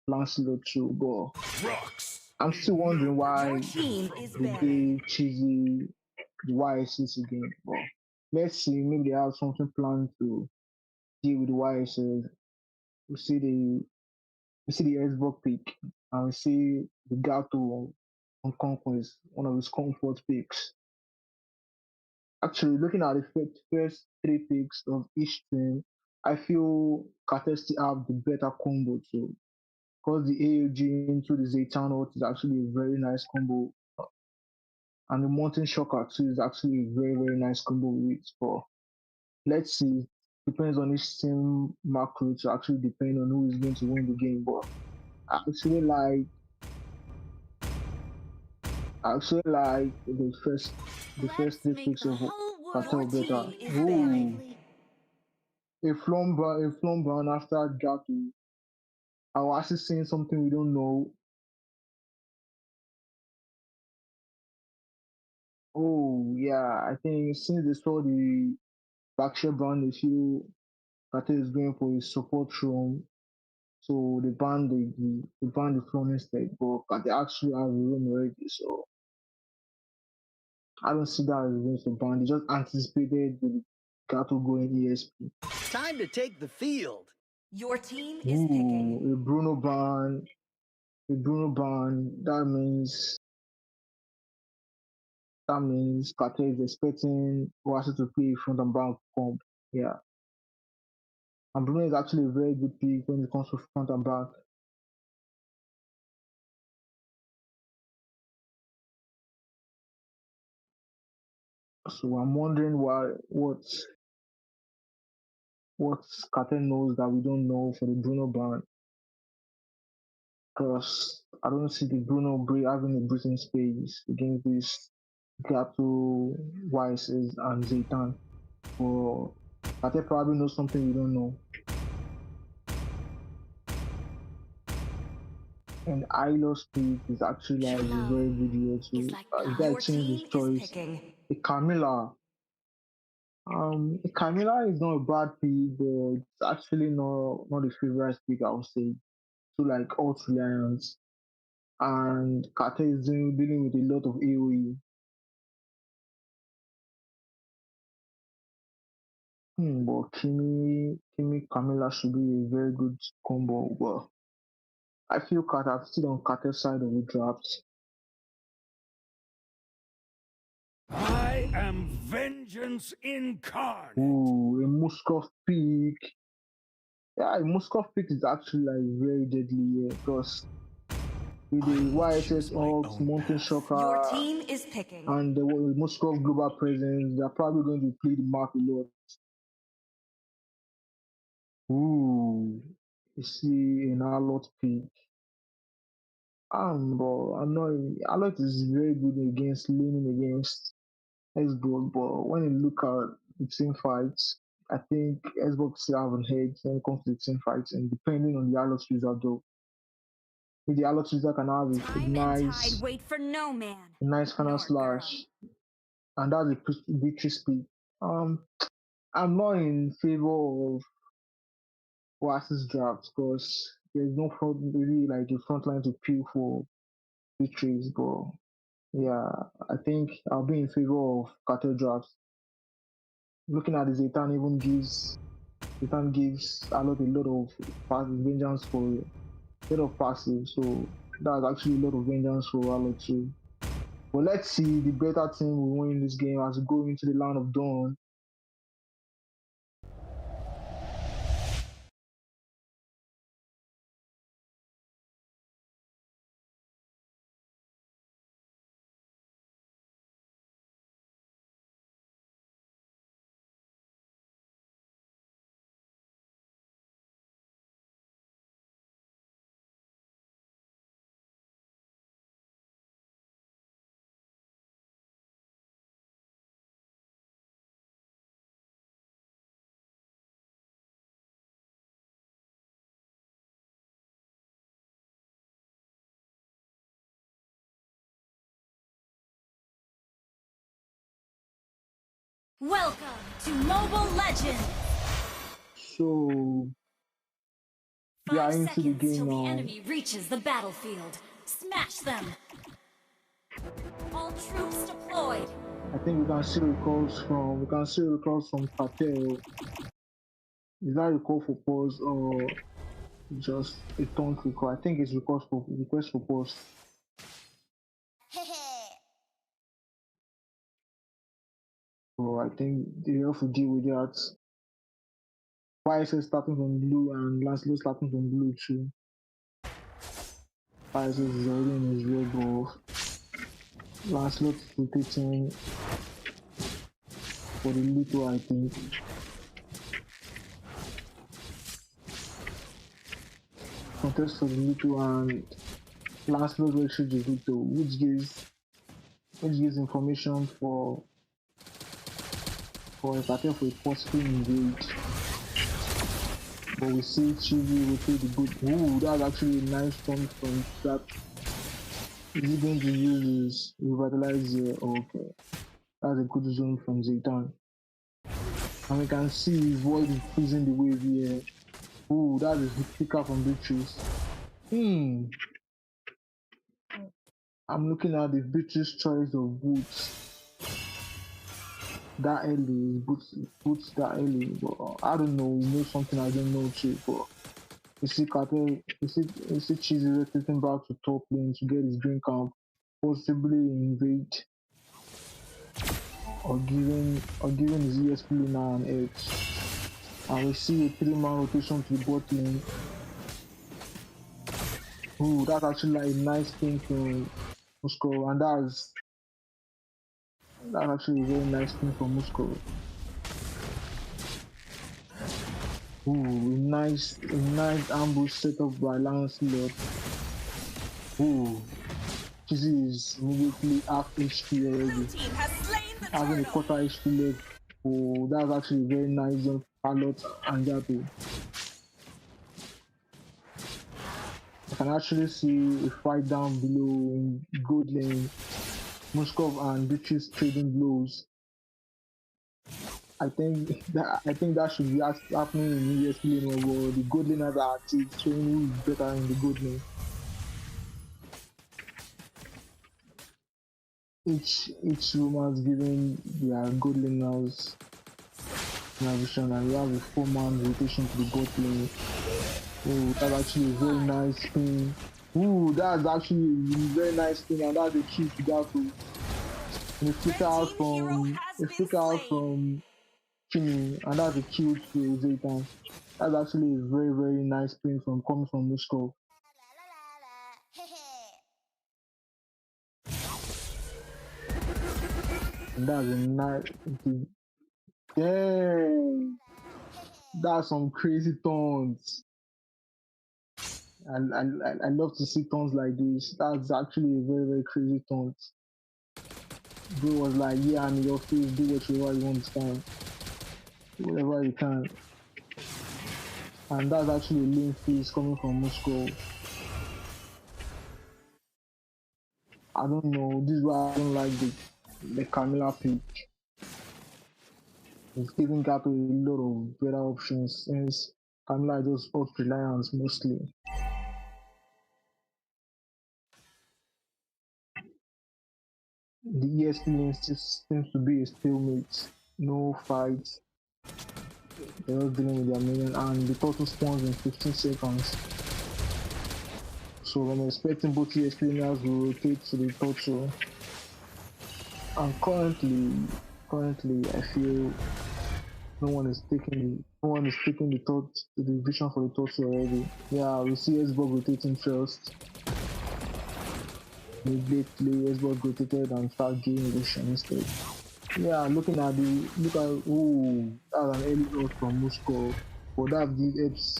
Lancelot too. But Rocks. I'm still wondering Your why team is they banning. gave Cheesy the YSS again. But let's see, maybe they have something planned to deal with the YSS. We see the we see the Xbox pick, and we see the Gato on Conquest, one of his comfort picks. Actually, looking at the first three picks of each team, I feel Cartel still have the better combo too. Because the AUG into the Zaytanot is actually a very nice combo. And the Mountain Shocker too is actually a very, very nice combo with it. But let's see. Depends on each team macro to actually depend on who is going to win the game. But I actually like the first Let's three make picks the of whole world Cartel Your better. team is Ooh, banning. a flumber after Gato. I was actually saying something we don't know. Oh yeah, I think since they saw the Berkshire brand, they feel Cartel is going for his support room, so they banned the phone instead. But Cartel actually have a room already, so I don't see that as a reason to ban. They just anticipated the Gato going ESP. Time to take the field. Your team is Ooh, picking. a Bruno ban. That means Cartel is expecting Oasis to play front and back comp. Yeah. And Bruno is actually a very good pick when it comes to front and back. So I'm wondering what Cartel knows that we don't know for the Bruno ban. Because I don't see the having a breathing space against this Gato, Wises, and Zaytan. But Cartel probably knows something we don't know. And Ilo's pick is actually like a Love very good year is too. like The blood. guy Your changed his team is choice. picking. A Camilla. Camilla is not a bad pick, but it's actually not a favorite pick, I would say. So like Alt Reliance and Cartel is dealing with a lot of AoE. But Kimi Camilla should be a very good combo. But I feel I'm still on Cartel side of the draft. I am vengeance incarnate. Ooh, a Muskov pick. Yeah, a Muskov pick is actually like very deadly because with I the will YSS choose my Orcs, own Mountain path. Your Shocker, team is picking. and the Muskov global presence, they're probably going to play the map a lot. Ooh, you see an Alot pick. But I'm not. Alot is very good against leaning against Xbox, but when you look at the team fights, I think Xbox still have an edge when it comes to the team fights, and depending on the Alot user though, if the Alot user can have a Time and tide nice, wait for no man, a nice final nor girl. slash, and that's a victory speed. Um, I'm not in favor of Oasis drafts because there's no front really like a front line to peel for victories. But yeah, I think I'll be in favor of cartel drafts. Looking at the Zaytan gives a lot of passive vengeance for a lot of passive, so that's actually a lot of vengeance for Alot too. But let's see the better team will win this game as we go into the land of dawn. Welcome to Mobile Legends! So we are 5 into the seconds game till the now. enemy reaches the battlefield. Smash them! All troops deployed! I think we can see recalls from Cartel. Is that a call for pause or just a taunt recall? I think it's request for pause. So I think they have to deal with that. Oasis starting from blue and Lancelot starting from blue too. Oasis is already in his red ball. Lancelot rotating for the little, I think. Contest for the little and Lancelot retreat the little, which gives information for a pattern for a possible invade. But we see Chibi rotate the boot. Ooh, that's actually a nice turn from that. Is he going to use his revitalize here? Okay. That's a good zone from Zaytan. And we can see his void is freezing the wave here. Ooh, that is the picker from Beatrice. I'm looking at the Beatrice choice of boots. That early, boots that early, but I don't know, you know something I don't know too, but you see Cartel, you see Cheesy rotating back to top lane to get his green camp, possibly invade or giving his ESP now an edge. And we see a 3-man rotation to the bot lane. Ooh, that's actually like a nice thing from Moscow, and that's actually a very nice thing from Moscow. Ooh, a nice ambush set up by Lancelot. Ooh, Chizzy is immediately half HP already. Team has slain the Having a turtle. quarter HP left. Oh, that's actually a very nice zone for Charlotte and Jato. I can actually see a fight down below in gold lane. Moskov and Beatrice trading blows. I think that should be happening in ESP lane where the gold laners are active, showing who is better in the gold lane. Each room has given their gold laners vision, and we have a 4-man rotation to the bot lane. Oh, that's actually a very nice spin. Ooh, that's actually a very nice spin, and that's a key to that too. And a flicker out from Chini, and that's a kill to Zaytan. That's actually a very, very nice spin coming from Moscow. And that's a nice. Dang! That's some crazy taunts. I love to see taunts like this. That's actually a very, very crazy taunt. Bro was like, yeah, I'm in your face, do whatever you want to stand. Whatever you can. And that's actually a lane face coming from Moscow. I don't know, this is why I don't like the Camilla pick. It's giving Gato a lot of better options since Camilla just up reliance mostly. The ESP lane seems to be a stalemate. No fights. They're all dealing with their minion, and the turtle spawns in 15 seconds. So I'm expecting both ESP laners will rotate to the turtle. And currently I feel no one is taking the vision for the turtle already. Yeah, we see S-Bug rotating first. Immediately S-Bug rotated and start gaining vision instead. Yeah, look at ooh, that's an early out from Moscow. But that gives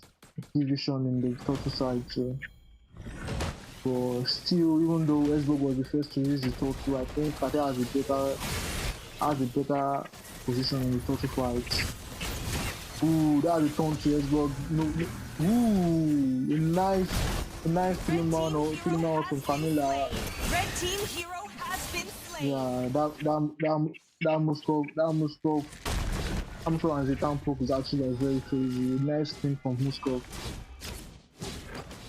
division in the turtle side too. But still, even though S-Bug was the first to use the turtle, I think Cartel has a better position in the turtle fight. Ooh, that's a turn to S-Bug. Ooh, a nice 3-man out from Camilla. Red team hero has been slain. Yeah, Moscow as a town poke is actually very crazy. Nice thing from Moscow.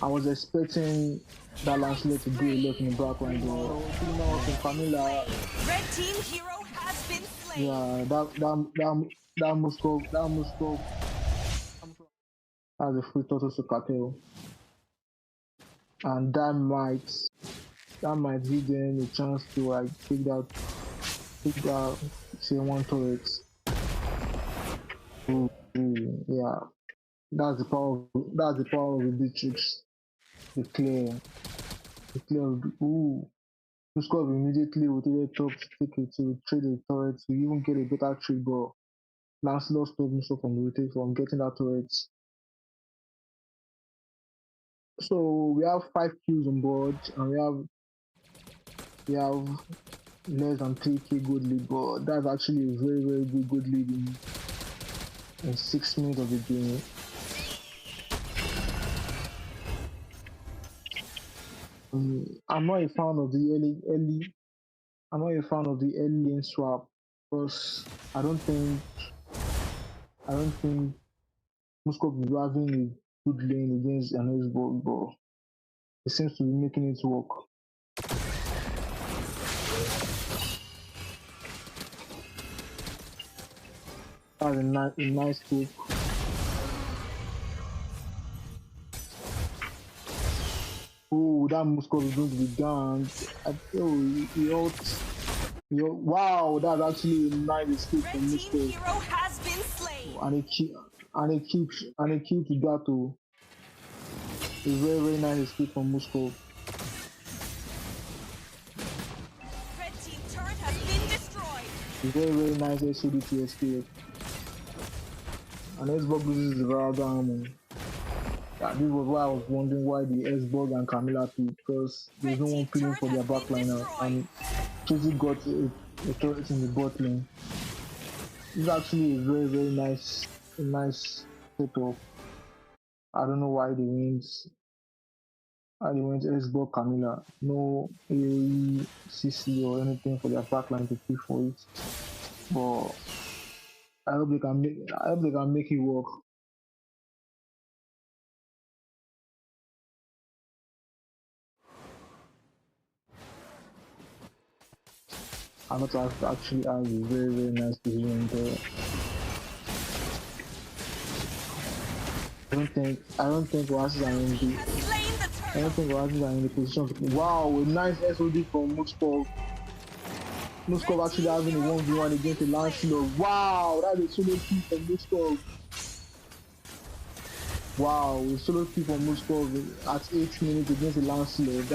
I was expecting that Lancelot to do a lot in the back line, but from Camilla. Red team hero has been slain. Yeah, that Moscow. That's a free total to Cartel. And that might give them a chance to like take that say one turret. Yeah. That's the power of the Beatrix. The clear. Muskov immediately rotated top to take it to trade the turret to even get a better trade, but Lancelot stopped Muskov from getting that turret. So we have 5 kills on board, and we have less than 3k good lead, but that's actually a very, very good lead in 6 minutes of the game. I'm not a fan of the early. I'm not a fan of the early lane swap because I don't think Muskov is having a good lane against an Xbox, but it seems to be making it work. That's a nice kick. Oh, that Muskov is going to be down. Wow, that's actually a nice escape from Muskov. Red team hero has been slain. And it keeps Gato. A very, very nice escape from Muskov. Red team turret has been destroyed. A very, very nice SOD to escape. And Xbox loses the Varaga ammo. Yeah, this was why I was wondering why the Xbox and Camilla picked, because there's no one playing for their backliner, and Chizzy got a turret in the bot lane. It's actually a very, very nice setup. I don't know why they went Xbox Camilla. No AoE, CC or anything for their backline to pick for it. But I hope they can make it work. Anoto actually has a very, very nice position there. I don't think Oasis are in the position to. Wow, a nice SOD from Muskov. Muskov actually having a 1v1 against the Lancelot. Wow, that's a solo kill from Muskov. Wow, a solo kill from Muskov at 8 minutes against the Lancelot.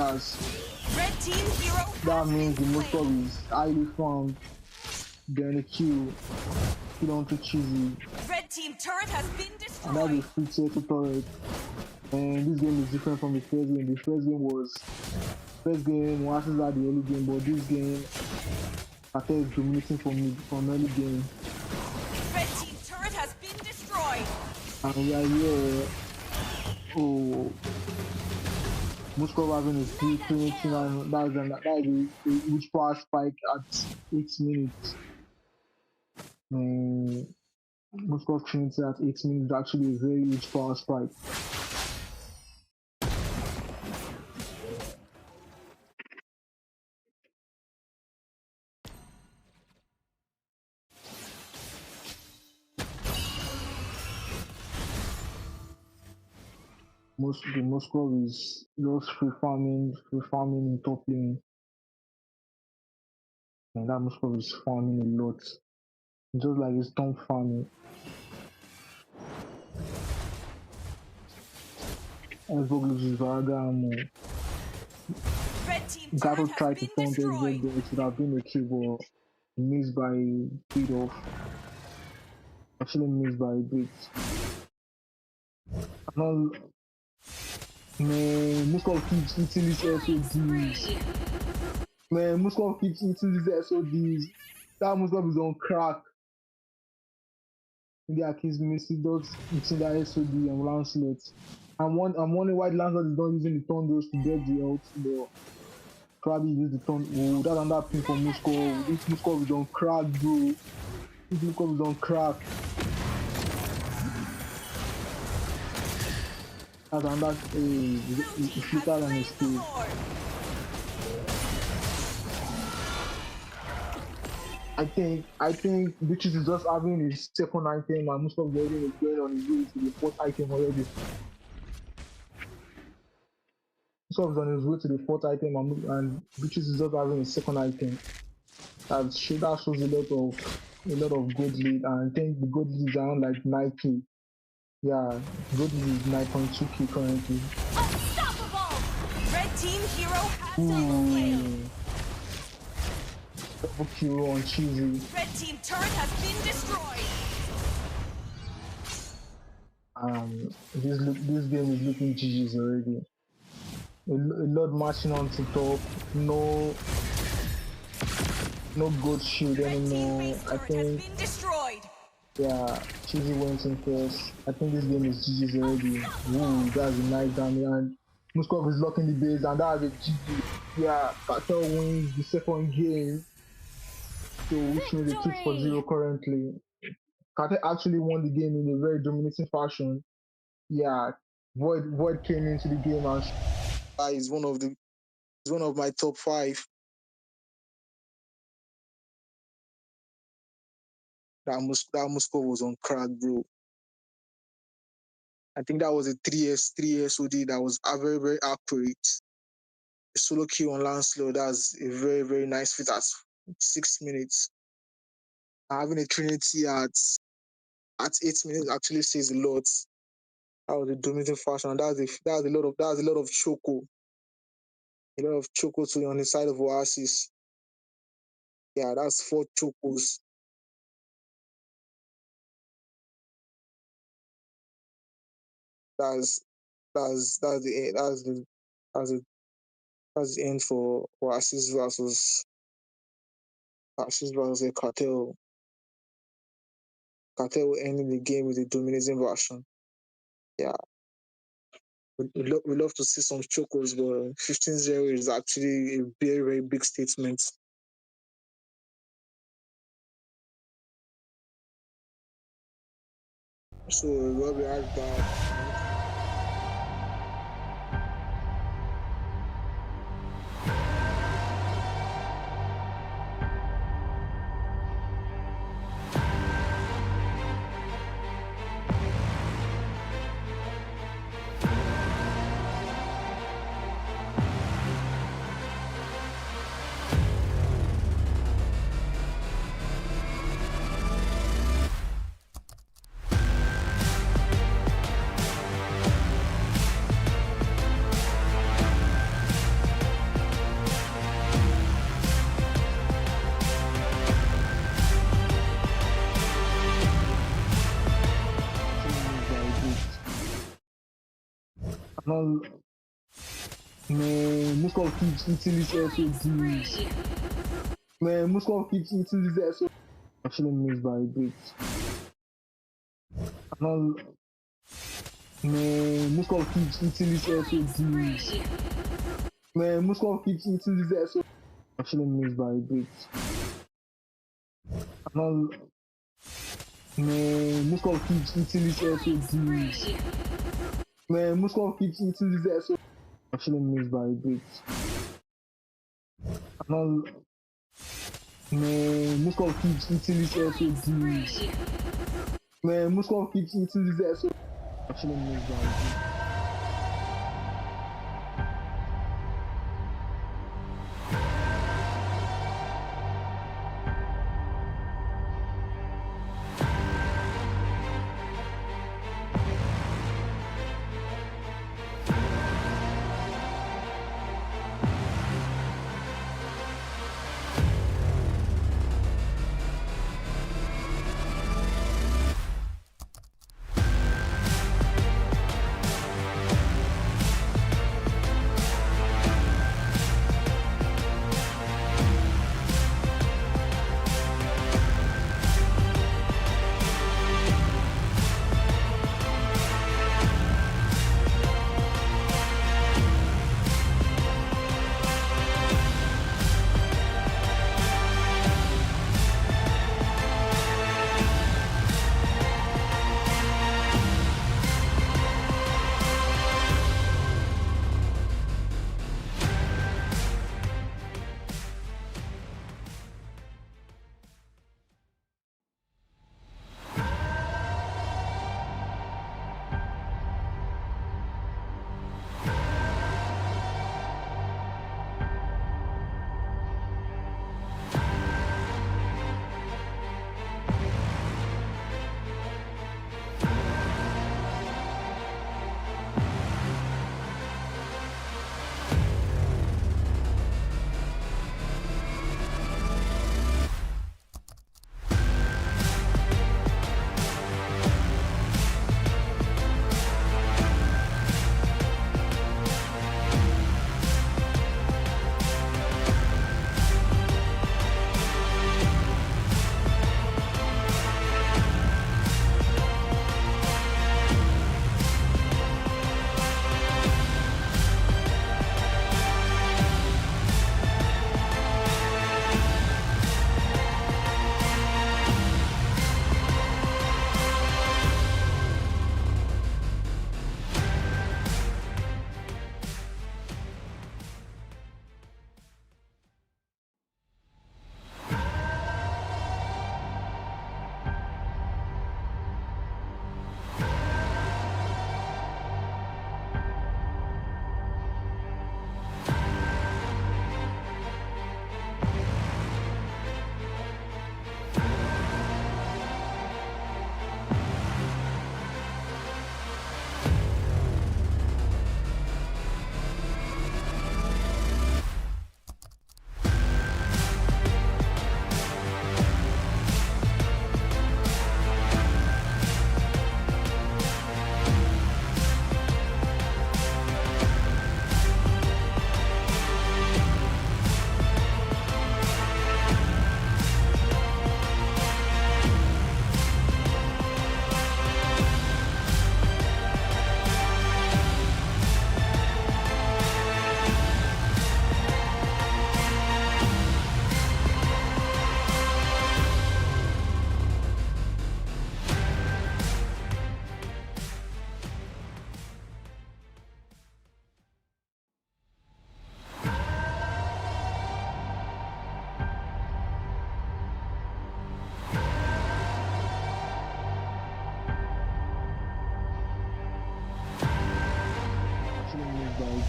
Red team hero. That means the Muskov is highly farmed. Then a kill onto Cheesy. Red team turret has been destroyed. And that's a free circle turret. And this game is different from the first game. The first game Oasis had the early game, but this game Cartel is dominating from early game. Red team turret has been destroyed. And we are here. Oh, Muskov having a 329. That's a huge power spike at 8 minutes. Muskov Trinity at 8 minutes is actually a very huge power spike. The Muskov is just free farming in top lane. And that Muskov is farming a lot. Just like his tongue farming. Xbox loses Varaga ammo. Gato tried to taunt Xbox, but it should have been a kill, but missed by a bit off. Actually missed by a bit. Man, Muskov keeps eating these SODs. That Muskov is on crack. Maybe Aki's missing those eating that SOD and Lancelot. I'm wondering why Lancelot is not using the thunders to get the ult, but probably use the turn. Oh, that's another pin for Muskov. This Muskov is on crack, bro. This Muskov is on crack. That's another. He flickered on his speed. I think Bitches is just having his second item and Muskov is going on his way to the fourth item already. Muskov is on his way to the fourth item and Bitches is just having his second item. That shows a lot of gold lead, and I think the gold lead is around like 9k. Yeah, gold lead is 9.2k currently. Unstoppable! Red team hero has double kill. Double kill on Cheesy. Red team turret has been destroyed. This game is looking GG's already. A lot marching on to top. No gold shield anymore. I think. Been destroyed. Yeah, Cheesy went in first. I think this game is GG's already. Ooh, that's a nice damage. And Muskov is locking the base, and that's a GG. Yeah, Cartel wins the second game. So which means the 2-0 currently. Cartel actually won the game in a very dominating fashion. Yeah, Void came into the game and is one of my top 5. That Muskov was on crack, bro. I think that was a 3S OD that was very, very accurate. A solo kill on Lancelot, that's a very, very nice fit at 6 minutes. Having a Trinity at 8 minutes actually says a lot. That was a dominating fashion, and that's a lot of choco. A lot of choco too on the side of Oasis. Yeah, that's 4 chocos. That's the end for Oasis versus a Cartel. Cartel will end the game with a dominating version. Yeah. We love to see some chocos, but 15-0 is actually a very, very big statement. So we'll be right back. Man, Muskov keeps eating this SODs. Man, Muskov keeps eating this SODs. Actually missed by a bit. Man, Muskov keeps eating this SODs. Man, Muskov keeps eating this SODs. Actually missed by a bit. Man, Muskov keeps eating this SODs. Man, Muskov keeps eating this SODs. Actually missed by a bit. Man, Muskov keeps eating this SODs. Man, Muskov keeps eating this SODs. Actually missed by a bit.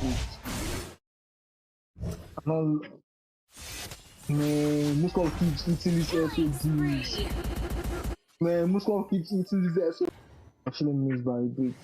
bit. I'm not. Man, Muscle keeps eating this SODs. Man, Muscle keeps eating this SODs. Actually missed by a bit.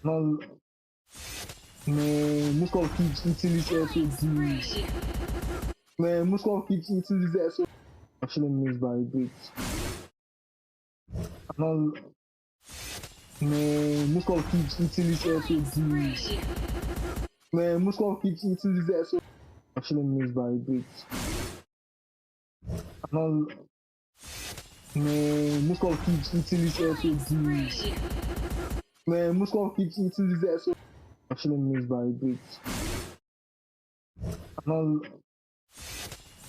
Man, Muscle keeps eating his SOGs. Man, Muscle keeps eating his SOGs. Actually missed by a bit. Man, Muscle keeps eating his SOGs. Man, Muscle keeps eating his SOGs. Actually missed by a bit. Man, Muscle keeps eating his SOGs. Man, Muscle keeps eating his SOGs. Actually missed by a bit.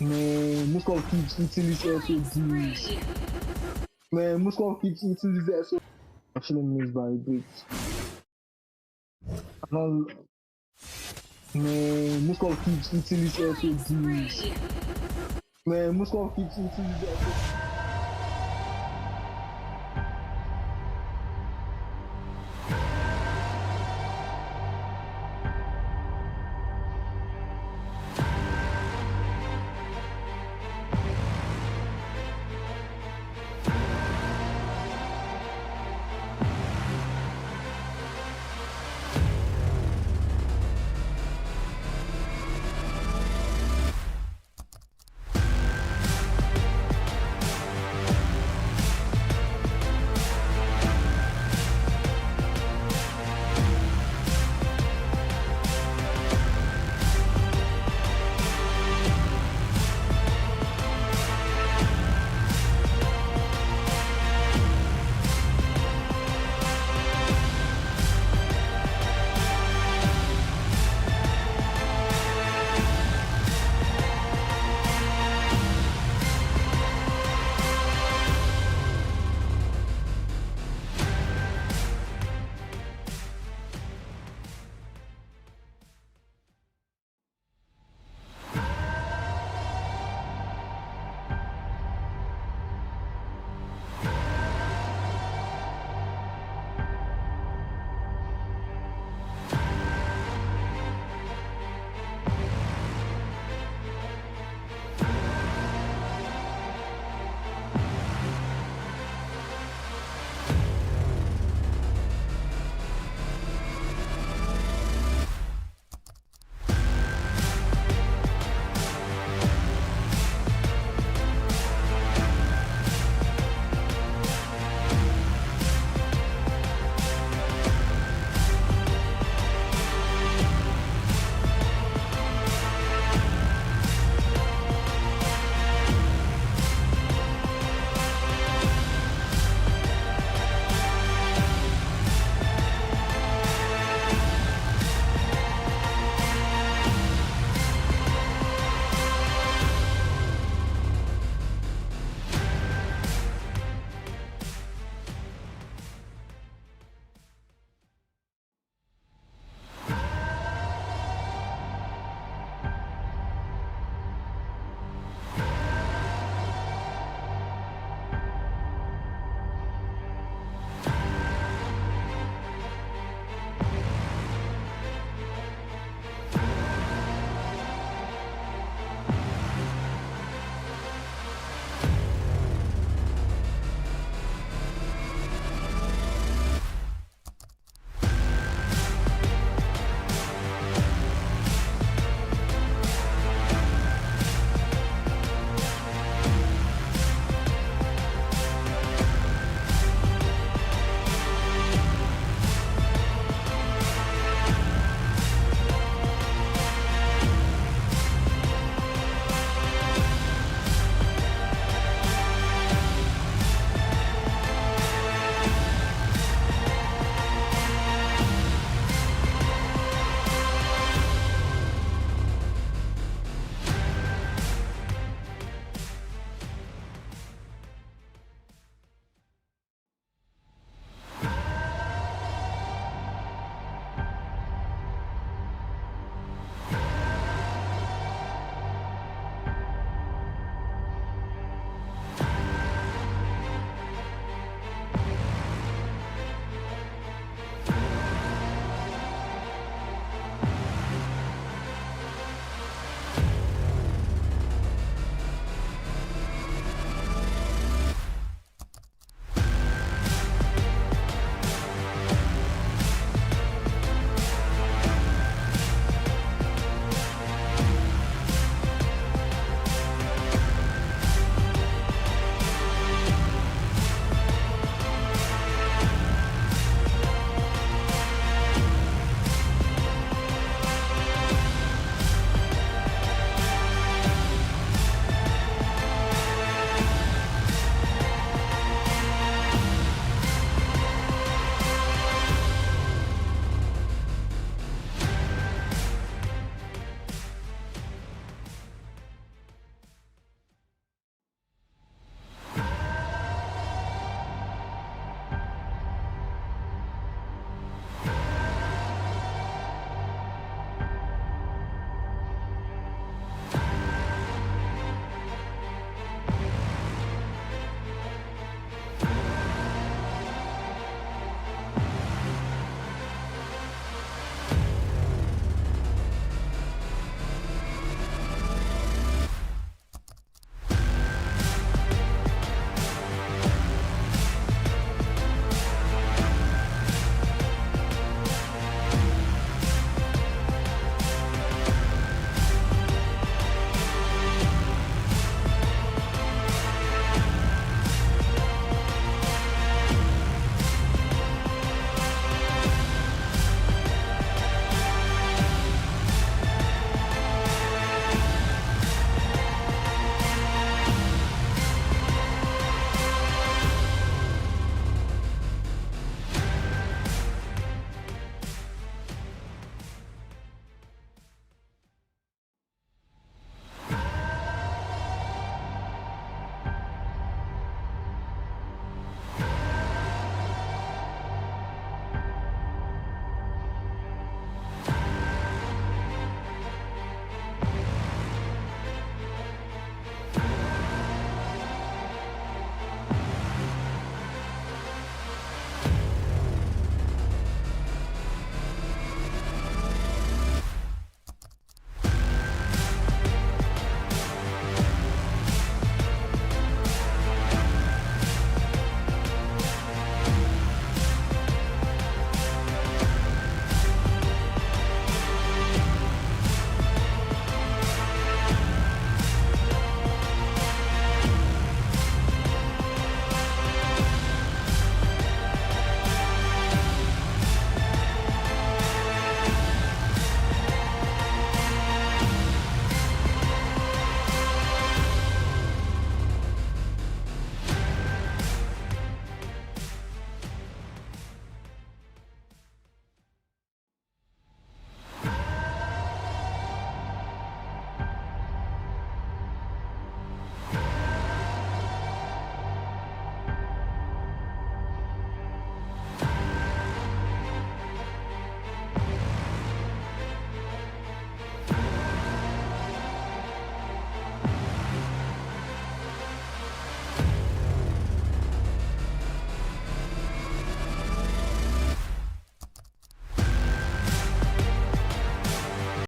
Man, Muscle keeps eating his SOGs. Man, Muscle keeps eating his SOGs. Actually missed by a bit. Man, Muscle keeps eating his SOGs. Man, Muscle keeps eating his SOGs.